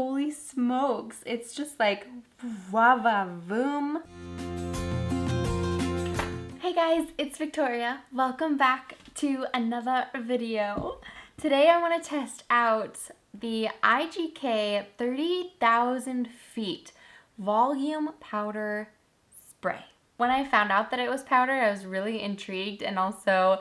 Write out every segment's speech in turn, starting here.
Holy smokes, it's just like voom. Hey guys, it's Victoria. Welcome back to another video. Today I want to test out the IGK 30,000 feet volume powder spray. When I found out that it was powder, I was really intrigued and also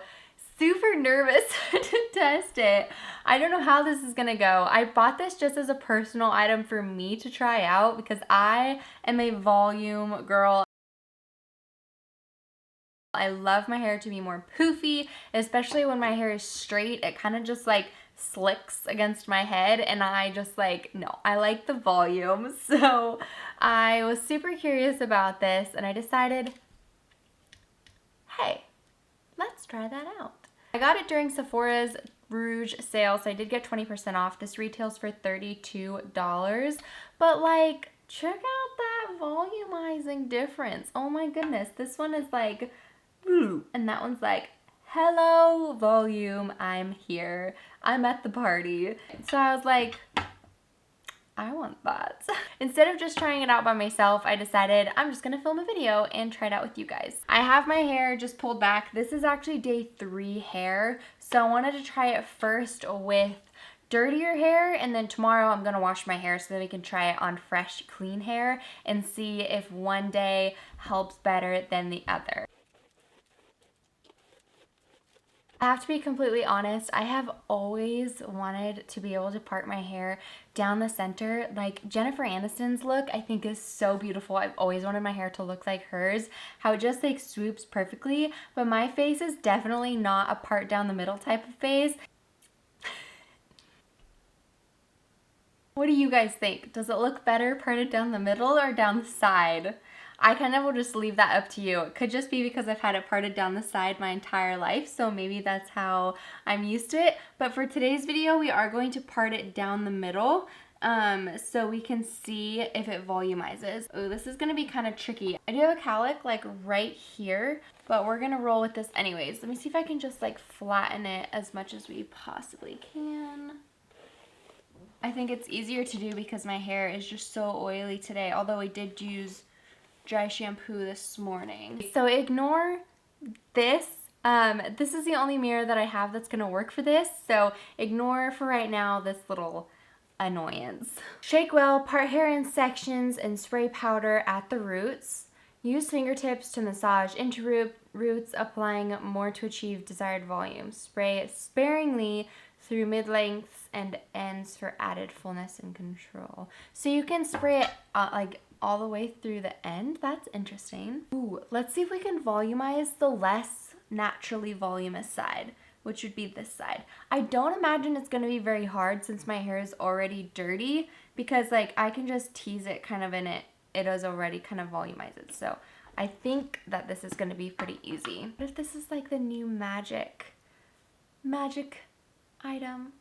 super nervous to test it. I don't know how this is gonna go. I bought this just as a personal item for me to try out because I am a volume girl. I love my hair to be more poofy, especially when my hair is straight. It kind of just like slicks against my head and I just like, no, I like the volume. So I was super curious about this and I decided, hey, let's try that out. I got it during Sephora's Rouge sale, so I did get 20% off. This retails for $32, but like, check out that volumizing difference. Oh my goodness, this one is like, and that one's like, hello volume, I'm here. I'm at the party. So I was like, I want that. Instead of just trying it out by myself, I decided I'm just gonna film a video and try it out with you guys. I have my hair just pulled back. This is actually day 3 hair, so I wanted to try it first with dirtier hair, and then tomorrow I'm gonna wash my hair so that we can try it on fresh, clean hair and see if one day helps better than the other. I have to be completely honest, I have always wanted to be able to part my hair down the center. Like Jennifer Aniston's look, I think is so beautiful. I've always wanted my hair to look like hers, how it just like swoops perfectly, but my face is definitely not a part down the middle type of face. What do you guys think? Does it look better parted down the middle or down the side? I kind of will just leave that up to you. It could just be because I've had it parted down the side my entire life, so maybe that's how I'm used to it. But for today's video, we are going to part it down the middle so we can see if it volumizes. Oh, this is gonna be kind of tricky. I do have a cowlick like right here, but we're gonna roll with this anyways. Let me see if I can just like flatten it as much as we possibly can. I think it's easier to do because my hair is just so oily today, although I did use dry shampoo this morning. So ignore this. This is the only mirror that I have that's gonna work for this, so ignore for right now this little annoyance. Shake well, part hair in sections and spray powder at the roots. Use fingertips to massage into roots, applying more to achieve desired volume. Spray sparingly through mid-lengths and ends for added fullness and control. So you can spray it like all the way through the end. That's interesting. Ooh, let's see if we can volumize the less naturally voluminous side, which would be this side. I don't imagine it's gonna be very hard since my hair is already dirty, because like I can just tease it kind of in it. It is already kind of volumized. So I think that this is gonna be pretty easy. What if this is like the new magic item?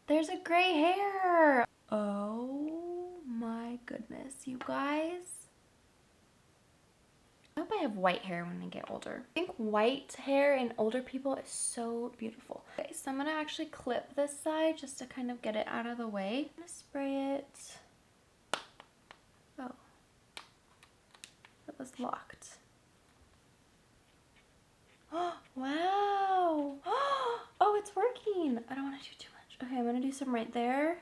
There's a gray hair. Oh my goodness, you guys. I hope I have white hair when I get older. I think white hair in older people is so beautiful. Okay, so I'm gonna actually clip this side just to kind of get it out of the way. I'm gonna spray it. Oh, it was locked. Oh, wow. Oh, it's working. I don't want to do too much. Okay, I'm gonna do some right there.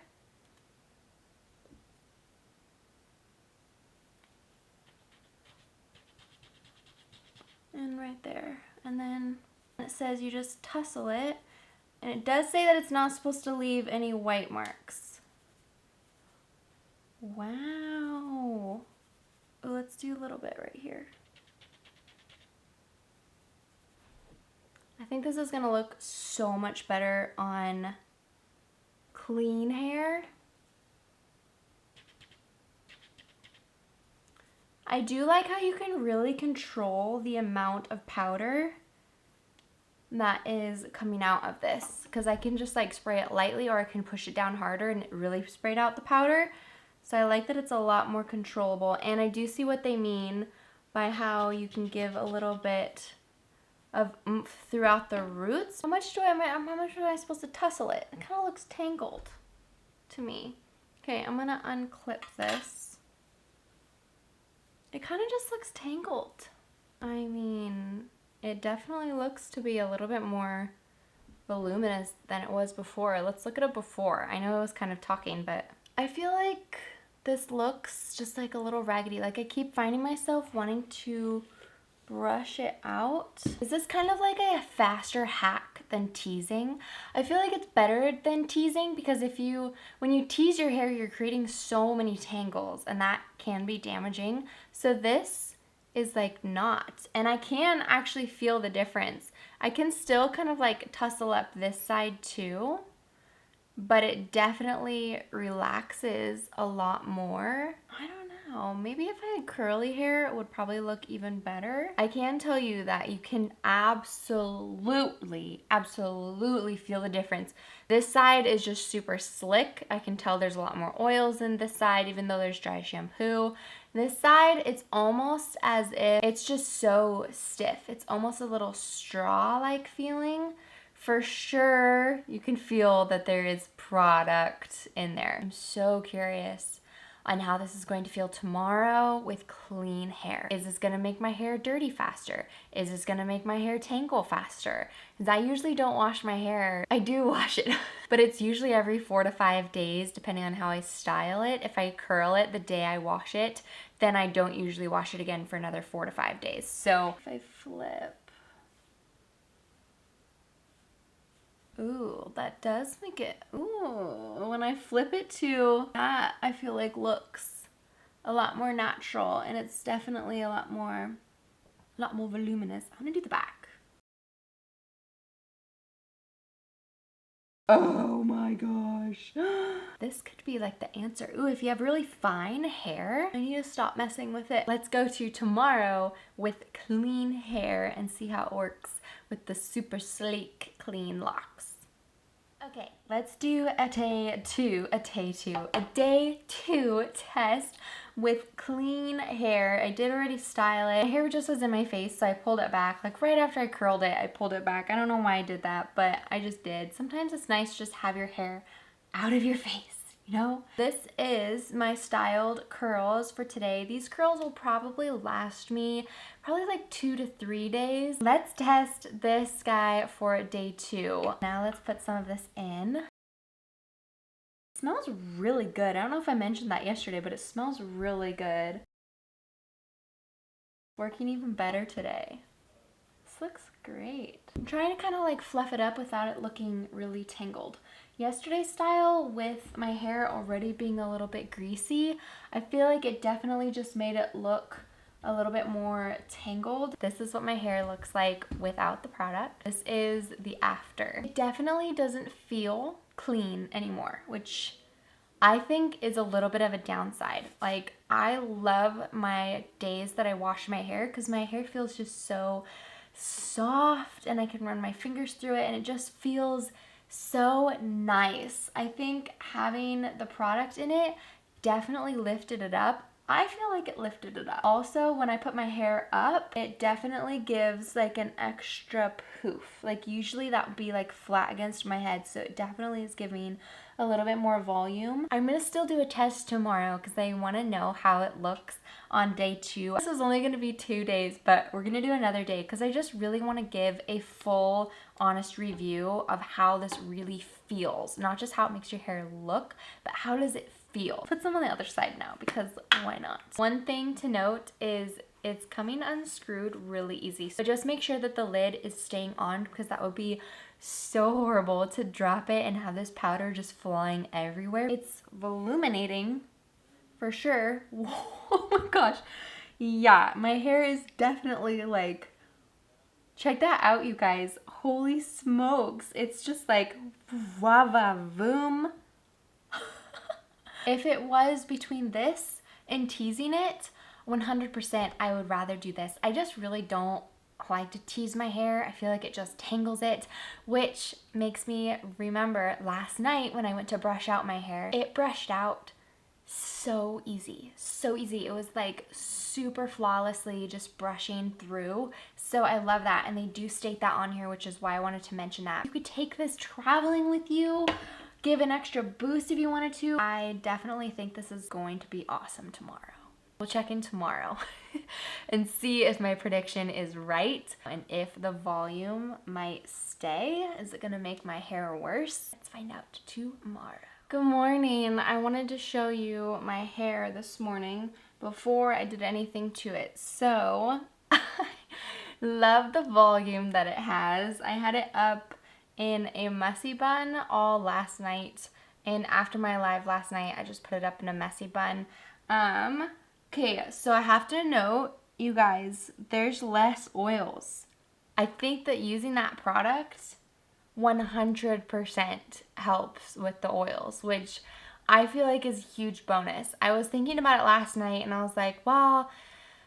And right there. And then it says you just tussle it. And it does say that it's not supposed to leave any white marks. Wow. Let's do a little bit right here. I think this is gonna look so much better on clean hair. I do like how you can really control the amount of powder that is coming out of this, because I can just like spray it lightly or I can push it down harder and it really sprayed out the powder. So I like that it's a lot more controllable, and I do see what they mean by how you can give a little bit of oomph throughout the roots. How much am I supposed to tussle it? It kind of looks tangled to me. Okay, I'm gonna unclip this. It kind of just looks tangled. I mean, it definitely looks to be a little bit more voluminous than it was before. Let's look at it before. I know I was kind of talking, but I feel like this looks just like a little raggedy. Like I keep finding myself wanting to brush it out. Is this kind of like a faster hack than teasing? I feel like it's better than teasing because when you tease your hair, you're creating so many tangles and that can be damaging. So this is like not, and I can actually feel the difference. I can still kind of like tussle up this side too, but it definitely relaxes a lot more. I don't know, maybe if I had curly hair, it would probably look even better. I can tell you that you can absolutely feel the difference. This side is just super slick. I can tell there's a lot more oils in this side, even though there's dry shampoo. This side, it's almost as if it's just so stiff. It's almost a little straw-like feeling. For sure, you can feel that there is product in there. I'm so curious on how this is going to feel tomorrow with clean hair. Is this gonna make my hair dirty faster? Is this gonna make my hair tangle faster? Because I usually don't wash my hair. I do wash it, but it's usually every 4 to 5 days, depending on how I style it. If I curl it the day I wash it, then I don't usually wash it again for another 4 to 5 days. So if I flip, ooh, that does make it, ooh, when I flip it to that, I feel like looks a lot more natural, and it's definitely a lot more voluminous. I'm gonna do the back. Oh my gosh. This could be like the answer. Ooh, if you have really fine hair, I need to stop messing with it. Let's go to tomorrow with clean hair and see how it works with the super sleek, clean locks. Okay, let's do a day two test with clean hair. I did already style it. My hair just was in my face, so I pulled it back. Like right after I curled it, I pulled it back. I don't know why I did that, but I just did. Sometimes it's nice to just have your hair out of your face. You know? This is my styled curls for today. These curls will probably last me probably like 2 to 3 days. Let's test this guy for day 2. Now let's put some of this in. It smells really good. I don't know if I mentioned that yesterday, but it smells really good. Working even better today. This looks great. I'm trying to kind of like fluff it up without it looking really tangled. Yesterday's style, with my hair already being a little bit greasy, I feel like it definitely just made it look a little bit more tangled. This is what my hair looks like without the product. This is the after. It definitely doesn't feel clean anymore, which I think is a little bit of a downside. Like, I love my days that I wash my hair because my hair feels just so soft and I can run my fingers through it and it just feels so nice. I think having the product in it definitely lifted it up. I feel like it lifted it up. Also, when I put my hair up, it definitely gives like an extra poof. Like usually that would be like flat against my head, so it definitely is giving a little bit more volume. I'm gonna still do a test tomorrow because I want to know how it looks on day 2. This is only gonna be 2 days, but we're gonna do another day because I just really want to give a full, honest review of how this really feels. Not just how it makes your hair look, but how does it feel. Put some on the other side now because why not? One thing to note is it's coming unscrewed really easy. So just make sure that the lid is staying on because that would be so horrible to drop it and have this powder just flying everywhere. It's voluminating for sure. Oh my gosh. Yeah, my hair is definitely like, check that out, you guys. Holy smokes. It's just like voom. If it was between this and teasing it, 100% I would rather do this. I just really don't like to tease my hair. I feel like it just tangles it, which makes me remember last night when I went to brush out my hair. It brushed out so easy, so easy. It was like super flawlessly just brushing through. So I love that, and they do state that on here, which is why I wanted to mention that. You could take this traveling with you. give an extra boost if you wanted to. I definitely think this is going to be awesome tomorrow. We'll check in tomorrow and see if my prediction is right and if the volume might stay. Is it gonna make my hair worse? Let's find out tomorrow. Good morning. I wanted to show you my hair this morning before I did anything to it. So I love the volume that it has. I had it up in a messy bun all last night, and after my live last night I just put it up in a messy bun. Okay, so I have to note, you guys, there's less oils. I think that using that product 100% helps with the oils, which I feel like is a huge bonus. I was thinking about it last night and I was like, well,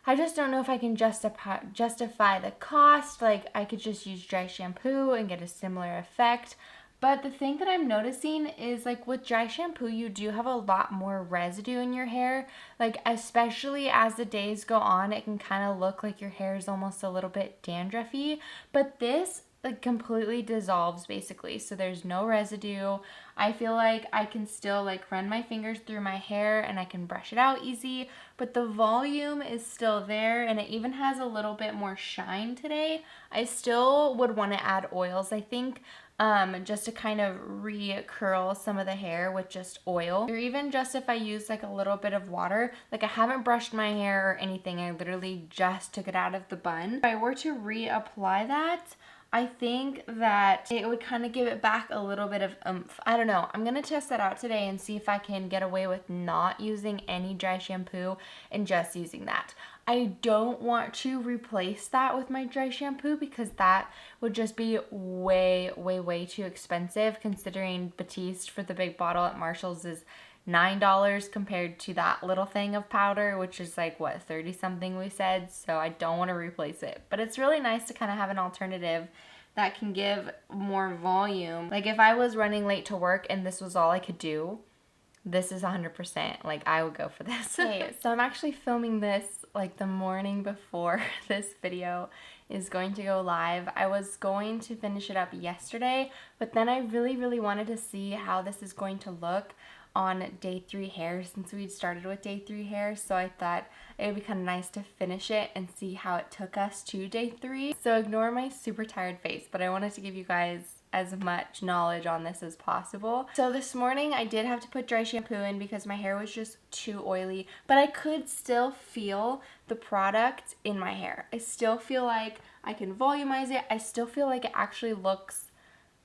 I just don't know if I can justify the cost. Like, I could just use dry shampoo and get a similar effect. But the thing that I'm noticing is, like, with dry shampoo, you do have a lot more residue in your hair. Like, especially as the days go on, it can kind of look like your hair is almost a little bit dandruffy. But this, like, completely dissolves, basically. So there's no residue. I feel like I can still, like, run my fingers through my hair and I can brush it out easy. But the volume is still there, and it even has a little bit more shine today. I still would want to add oils, I think. Just to kind of re-curl some of the hair with just oil, or even just if I use like a little bit of water. Like, I haven't brushed my hair or anything, I literally just took it out of the bun. If I were to reapply that, I think that it would kind of give it back a little bit of oomph. I don't know. I'm going to test that out today and see if I can get away with not using any dry shampoo and just using that. I don't want to replace that with my dry shampoo because that would just be way, way, way too expensive, considering Batiste for the big bottle at Marshall's is $9 compared to that little thing of powder, which is like, what, 30 something we said. So I don't want to replace it, but it's really nice to kind of have an alternative that can give more volume. Like, if I was running late to work and this was all I could do, this is 100%, like, I would go for this. Okay, so I'm actually filming this like the morning before this video is going to go live. I was going to finish it up yesterday, but then I really, really wanted to see how this is going to look on day 3 hair, since we'd started with day 3 hair. So I thought it would be kind of nice to finish it and see how it took us to day 3. So ignore my super tired face, but I wanted to give you guys as much knowledge on this as possible. So this morning I did have to put dry shampoo in because my hair was just too oily, but I could still feel the product in my hair. I still feel like I can volumize it. I still feel like it actually looks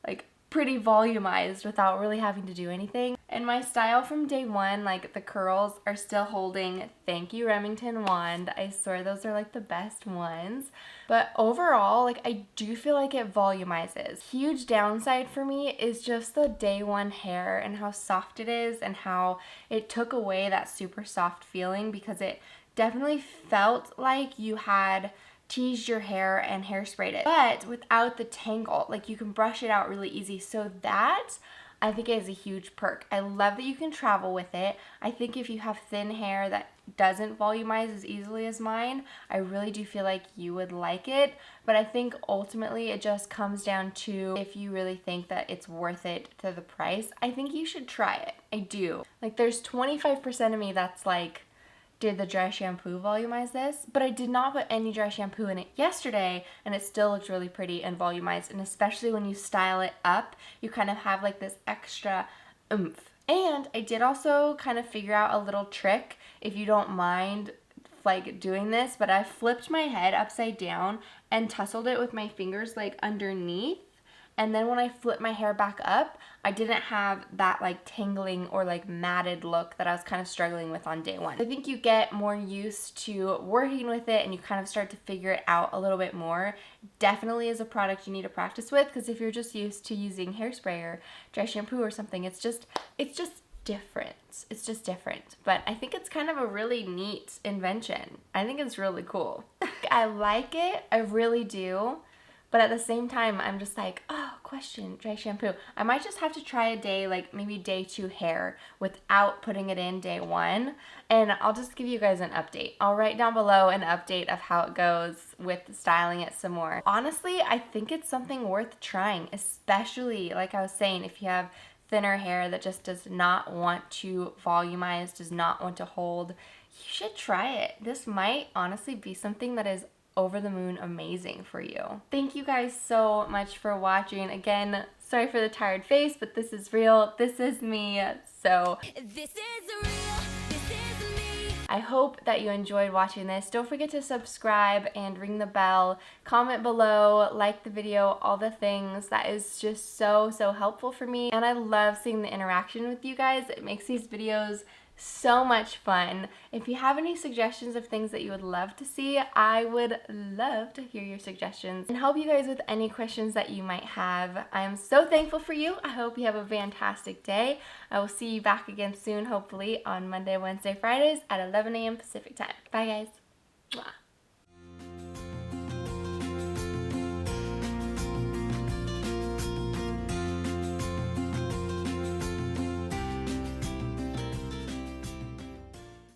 like pretty volumized without really having to do anything. And my style from day 1, like the curls are still holding. Thank you, Remington wand. I swear those are like the best ones. But overall, like, I do feel like it volumizes. Huge downside for me is just the day 1 hair and how soft it is and how it took away that super soft feeling, because it definitely felt like you had teased your hair and hairsprayed it, but without the tangle. Like, you can brush it out really easy. So that, I think, is a huge perk. I love that you can travel with it. I think if you have thin hair that doesn't volumize as easily as mine, I really do feel like you would like it. But I think ultimately it just comes down to if you really think that it's worth it to the price. I think you should try it. I do. Like, there's 25% of me that's like, did the dry shampoo volumize this? But I did not put any dry shampoo in it yesterday, and it still looks really pretty and volumized. And especially when you style it up, you kind of have like this extra oomph. And I did also kind of figure out a little trick, if you don't mind like doing this, but I flipped my head upside down and tousled it with my fingers like underneath. And then when I flip my hair back up, I didn't have that like tangling or like matted look that I was kind of struggling with on day 1. I think you get more used to working with it and you kind of start to figure it out a little bit more. Definitely is a product you need to practice with, because if you're just used to using hairspray or dry shampoo or something, it's just different. It's just different. But I think it's kind of a really neat invention. I think it's really cool. I like it. I really do. But at the same time, I'm just like, oh, question, dry shampoo. I might just have to try a day, like maybe day 2 hair without putting it in day 1. And I'll just give you guys an update. I'll write down below an update of how it goes with styling it some more. Honestly, I think it's something worth trying, especially, like I was saying, if you have thinner hair that just does not want to volumize, does not want to hold, you should try it. This might honestly be something that is over the moon amazing for you. Thank you guys so much for watching. Again, sorry for the tired face, but this is real. This is me. So this is real. This is me. I hope that you enjoyed watching this. Don't forget to subscribe and ring the bell. Comment below, like the video, all the things. That is just so helpful for me. And I love seeing the interaction with you guys. It makes these videos so much fun. If you have any suggestions of things that you would love to see, I would love to hear your suggestions and help you guys with any questions that you might have. I am so thankful for you. I hope you have a fantastic day. I will see you back again soon, hopefully on Monday, Wednesday, Fridays at 11 a.m. Pacific time. Bye guys. Mwah.